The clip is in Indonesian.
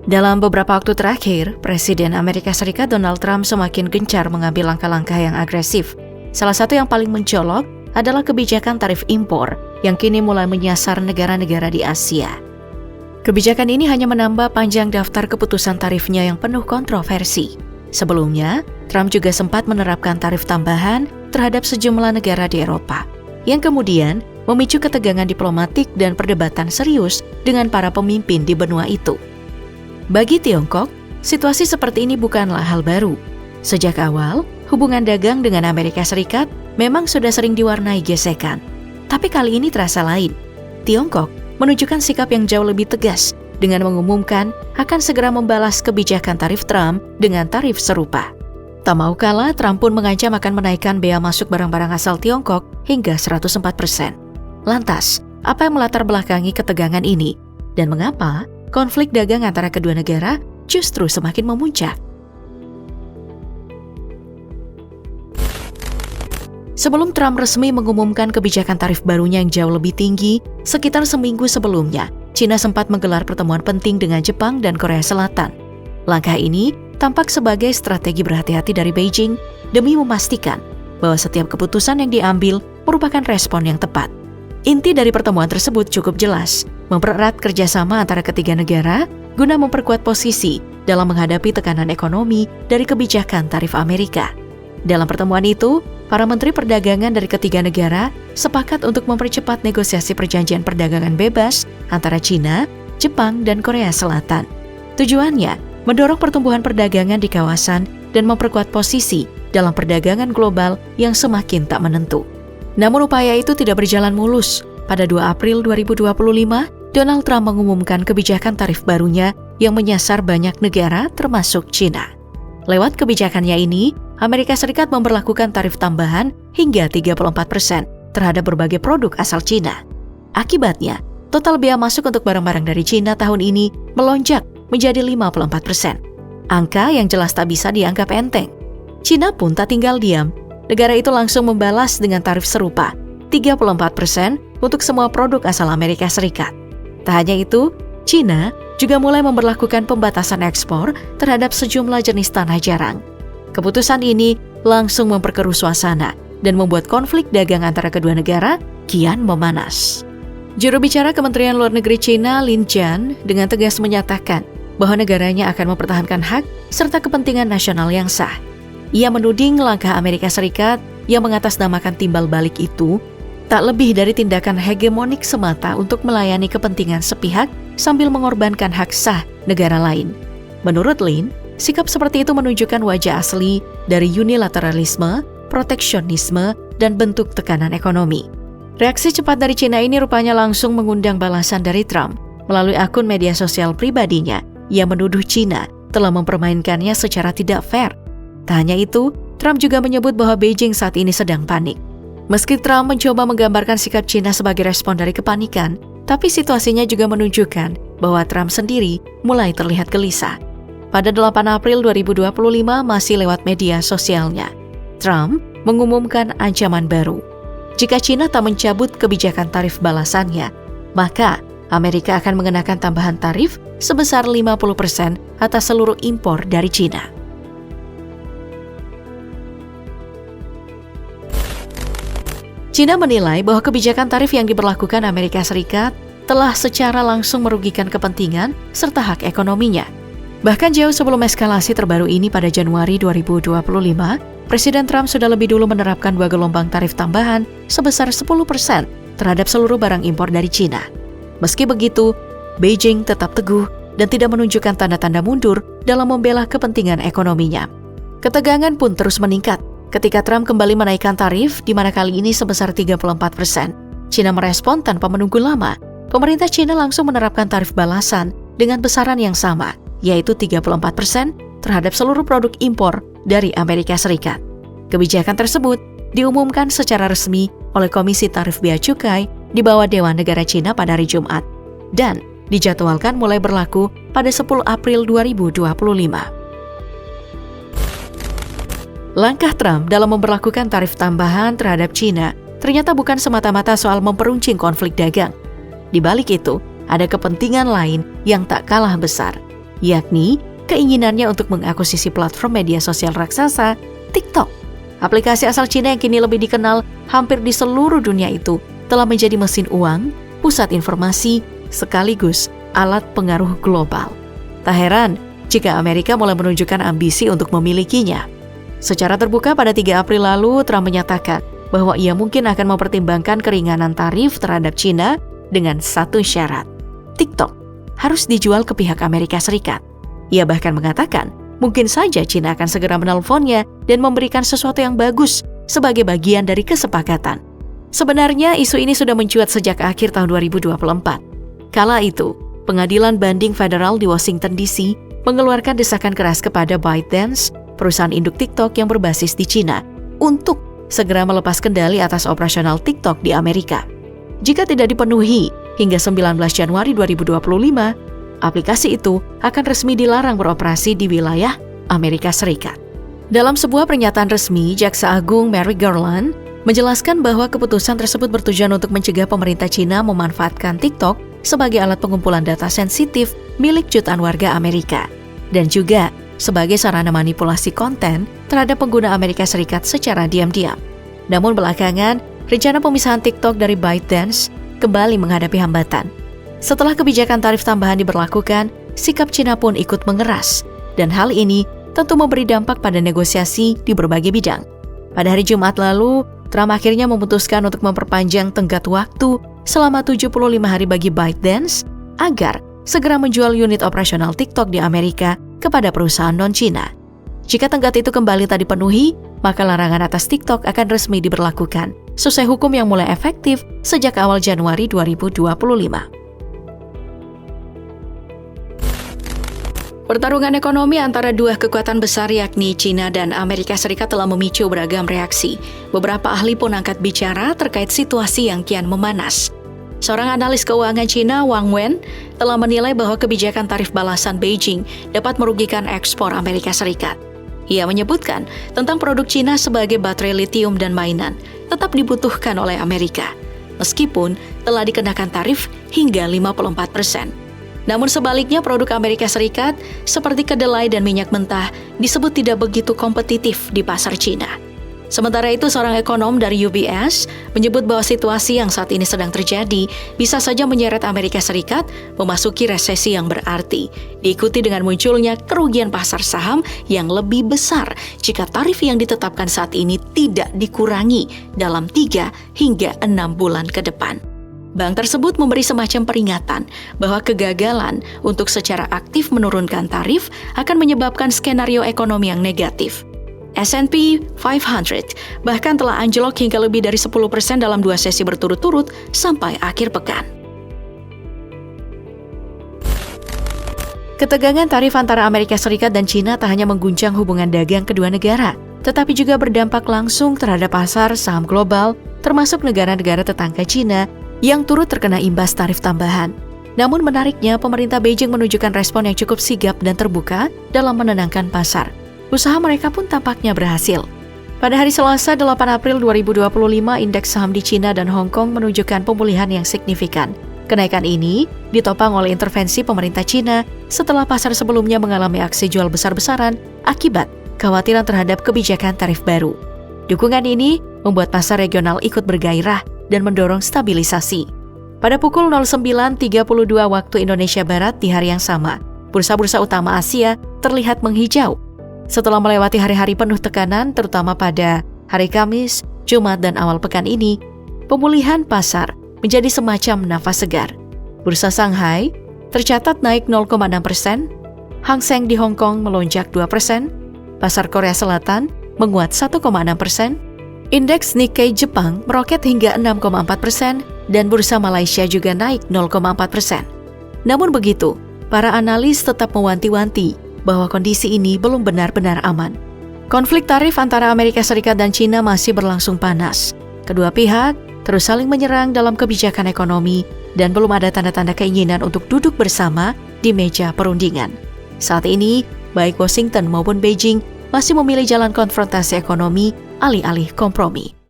Dalam beberapa waktu terakhir, Presiden Amerika Serikat Donald Trump semakin gencar mengambil langkah-langkah yang agresif. Salah satu yang paling mencolok adalah kebijakan tarif impor yang kini mulai menyasar negara-negara di Asia. Kebijakan ini hanya menambah panjang daftar keputusan tarifnya yang penuh kontroversi. Sebelumnya, Trump juga sempat menerapkan tarif tambahan terhadap sejumlah negara di Eropa, yang kemudian memicu ketegangan diplomatik dan perdebatan serius dengan para pemimpin di benua itu. Bagi Tiongkok, situasi seperti ini bukanlah hal baru. Sejak awal, hubungan dagang dengan Amerika Serikat memang sudah sering diwarnai gesekan. Tapi kali ini terasa lain. Tiongkok menunjukkan sikap yang jauh lebih tegas dengan mengumumkan akan segera membalas kebijakan tarif Trump dengan tarif serupa. Tak mau kalah, Trump pun mengancam akan menaikkan bea masuk barang-barang asal Tiongkok hingga 104%. Lantas, apa yang melatar belakangi ketegangan ini? Dan mengapa konflik dagang antara kedua negara justru semakin memuncak? Sebelum Trump resmi mengumumkan kebijakan tarif barunya yang jauh lebih tinggi, sekitar seminggu sebelumnya, China sempat menggelar pertemuan penting dengan Jepang dan Korea Selatan. Langkah ini tampak sebagai strategi berhati-hati dari Beijing demi memastikan bahwa setiap keputusan yang diambil merupakan respon yang tepat. Inti dari pertemuan tersebut cukup jelas, mempererat kerjasama antara ketiga negara guna memperkuat posisi dalam menghadapi tekanan ekonomi dari kebijakan tarif Amerika. Dalam pertemuan itu, para menteri perdagangan dari ketiga negara sepakat untuk mempercepat negosiasi perjanjian perdagangan bebas antara China, Jepang, dan Korea Selatan. Tujuannya, mendorong pertumbuhan perdagangan di kawasan dan memperkuat posisi dalam perdagangan global yang semakin tak menentu. Namun upaya itu tidak berjalan mulus. Pada 2 April 2025, Donald Trump mengumumkan kebijakan tarif barunya yang menyasar banyak negara termasuk China. Lewat kebijakannya ini, Amerika Serikat memberlakukan tarif tambahan hingga 34% terhadap berbagai produk asal China. Akibatnya, total bea masuk untuk barang-barang dari China tahun ini melonjak menjadi 54%. Angka yang jelas tak bisa dianggap enteng. China pun tak tinggal diam. Negara itu langsung membalas dengan tarif serupa, 34% untuk semua produk asal Amerika Serikat. Tak hanya itu, China juga mulai memberlakukan pembatasan ekspor terhadap sejumlah jenis tanah jarang. Keputusan ini langsung memperkeruh suasana dan membuat konflik dagang antara kedua negara kian memanas. Juru bicara Kementerian Luar Negeri China, Lin Jian, dengan tegas menyatakan bahwa negaranya akan mempertahankan hak serta kepentingan nasional yang sah. Ia menuding langkah Amerika Serikat yang mengatasnamakan timbal balik itu tak lebih dari tindakan hegemonik semata untuk melayani kepentingan sepihak sambil mengorbankan hak sah negara lain. Menurut Lin, sikap seperti itu menunjukkan wajah asli dari unilateralisme, proteksionisme, dan bentuk tekanan ekonomi. Reaksi cepat dari China ini rupanya langsung mengundang balasan dari Trump melalui akun media sosial pribadinya yang menuduh China telah mempermainkannya secara tidak fair. Tak hanya itu, Trump juga menyebut bahwa Beijing saat ini sedang panik. Meski Trump mencoba menggambarkan sikap China sebagai respon dari kepanikan, tapi situasinya juga menunjukkan bahwa Trump sendiri mulai terlihat gelisah. Pada 8 April 2025 masih lewat media sosialnya, Trump mengumumkan ancaman baru. Jika China tak mencabut kebijakan tarif balasannya, maka Amerika akan mengenakan tambahan tarif sebesar 50% atas seluruh impor dari China. China menilai bahwa kebijakan tarif yang diberlakukan Amerika Serikat telah secara langsung merugikan kepentingan serta hak ekonominya. Bahkan jauh sebelum eskalasi terbaru ini pada Januari 2025, Presiden Trump sudah lebih dulu menerapkan 2 gelombang tarif tambahan sebesar 10% terhadap seluruh barang impor dari China. Meski begitu, Beijing tetap teguh dan tidak menunjukkan tanda-tanda mundur dalam membela kepentingan ekonominya. Ketegangan pun terus meningkat ketika Trump kembali menaikkan tarif, di mana kali ini sebesar 34%. China merespon tanpa menunggu lama. Pemerintah China langsung menerapkan tarif balasan dengan besaran yang sama, yaitu 34% terhadap seluruh produk impor dari Amerika Serikat. Kebijakan tersebut diumumkan secara resmi oleh Komisi Tarif Bea Cukai di bawah Dewan Negara China pada hari Jumat dan dijadwalkan mulai berlaku pada 10 April 2025. Langkah Trump dalam memberlakukan tarif tambahan terhadap China ternyata bukan semata-mata soal memperuncing konflik dagang. Di balik itu, ada kepentingan lain yang tak kalah besar, yakni keinginannya untuk mengakuisisi platform media sosial raksasa TikTok. Aplikasi asal Cina yang kini lebih dikenal hampir di seluruh dunia itu telah menjadi mesin uang, pusat informasi, sekaligus alat pengaruh global. Tak heran jika Amerika mulai menunjukkan ambisi untuk memilikinya. Secara terbuka pada 3 April lalu, Trump menyatakan bahwa ia mungkin akan mempertimbangkan keringanan tarif terhadap Cina dengan satu syarat. TikTok harus dijual ke pihak Amerika Serikat. Ia bahkan mengatakan, mungkin saja Cina akan segera menelponnya dan memberikan sesuatu yang bagus sebagai bagian dari kesepakatan. Sebenarnya isu ini sudah mencuat sejak akhir tahun 2024. Kala itu, Pengadilan Banding Federal di Washington DC mengeluarkan desakan keras kepada ByteDance, perusahaan induk TikTok yang berbasis di Cina, untuk segera melepas kendali atas operasional TikTok di Amerika. Jika tidak dipenuhi, hingga 19 Januari 2025, aplikasi itu akan resmi dilarang beroperasi di wilayah Amerika Serikat. Dalam sebuah pernyataan resmi, Jaksa Agung Merrick Garland menjelaskan bahwa keputusan tersebut bertujuan untuk mencegah pemerintah Cina memanfaatkan TikTok sebagai alat pengumpulan data sensitif milik jutaan warga Amerika, dan juga sebagai sarana manipulasi konten terhadap pengguna Amerika Serikat secara diam-diam. Namun belakangan, rencana pemisahan TikTok dari ByteDance kembali menghadapi hambatan. Setelah kebijakan tarif tambahan diberlakukan, sikap Cina pun ikut mengeras, dan hal ini tentu memberi dampak pada negosiasi di berbagai bidang. Pada hari Jumat lalu, Trump akhirnya memutuskan untuk memperpanjang tenggat waktu selama 75 hari bagi ByteDance agar segera menjual unit operasional TikTok di Amerika kepada perusahaan non-Cina. Jika tenggat itu kembali tak dipenuhi, maka larangan atas TikTok akan resmi diberlakukan sesuai hukum yang mulai efektif sejak awal Januari 2025. Pertarungan ekonomi antara dua kekuatan besar yakni Cina dan Amerika Serikat telah memicu beragam reaksi. Beberapa ahli pun angkat bicara terkait situasi yang kian memanas. Seorang analis keuangan Cina, Wang Wen, telah menilai bahwa kebijakan tarif balasan Beijing dapat merugikan ekspor Amerika Serikat. Ia menyebutkan tentang produk Cina sebagai baterai litium dan mainan tetap dibutuhkan oleh Amerika, meskipun telah dikenakan tarif hingga 54%. Namun sebaliknya produk Amerika Serikat seperti kedelai dan minyak mentah disebut tidak begitu kompetitif di pasar Cina. Sementara itu seorang ekonom dari UBS menyebut bahwa situasi yang saat ini sedang terjadi bisa saja menyeret Amerika Serikat memasuki resesi yang berarti, diikuti dengan munculnya kerugian pasar saham yang lebih besar jika tarif yang ditetapkan saat ini tidak dikurangi dalam 3 hingga 6 bulan ke depan. Bank tersebut memberi semacam peringatan bahwa kegagalan untuk secara aktif menurunkan tarif akan menyebabkan skenario ekonomi yang negatif. S&P 500 bahkan telah anjlok hingga lebih dari 10% dalam 2 sesi berturut-turut sampai akhir pekan. Ketegangan tarif antara Amerika Serikat dan Cina tak hanya mengguncang hubungan dagang kedua negara, tetapi juga berdampak langsung terhadap pasar saham global, termasuk negara-negara tetangga Cina yang turut terkena imbas tarif tambahan. Namun menariknya, pemerintah Beijing menunjukkan respon yang cukup sigap dan terbuka dalam menenangkan pasar. Usaha mereka pun tampaknya berhasil. Pada hari Selasa 8 April 2025, indeks saham di Cina dan Hong Kong menunjukkan pemulihan yang signifikan. Kenaikan ini ditopang oleh intervensi pemerintah Cina setelah pasar sebelumnya mengalami aksi jual besar-besaran akibat kekhawatiran terhadap kebijakan tarif baru. Dukungan ini membuat pasar regional ikut bergairah dan mendorong stabilisasi. Pada pukul 09.32 waktu Indonesia Barat di hari yang sama, bursa-bursa utama Asia terlihat menghijau. Setelah melewati hari-hari penuh tekanan, terutama pada hari Kamis, Jumat, dan awal pekan ini, pemulihan pasar menjadi semacam nafas segar. Bursa Shanghai tercatat naik 0,6%, Hang Seng di Hong Kong melonjak 2%, pasar Korea Selatan menguat 1,6%, indeks Nikkei Jepang meroket hingga 6,4%, dan bursa Malaysia juga naik 0,4%. Namun begitu, para analis tetap mewanti-wanti bahwa kondisi ini belum benar-benar aman. Konflik tarif antara Amerika Serikat dan Cina masih berlangsung panas. Kedua pihak terus saling menyerang dalam kebijakan ekonomi dan belum ada tanda-tanda keinginan untuk duduk bersama di meja perundingan. Saat ini, baik Washington maupun Beijing masih memilih jalan konfrontasi ekonomi alih-alih kompromi.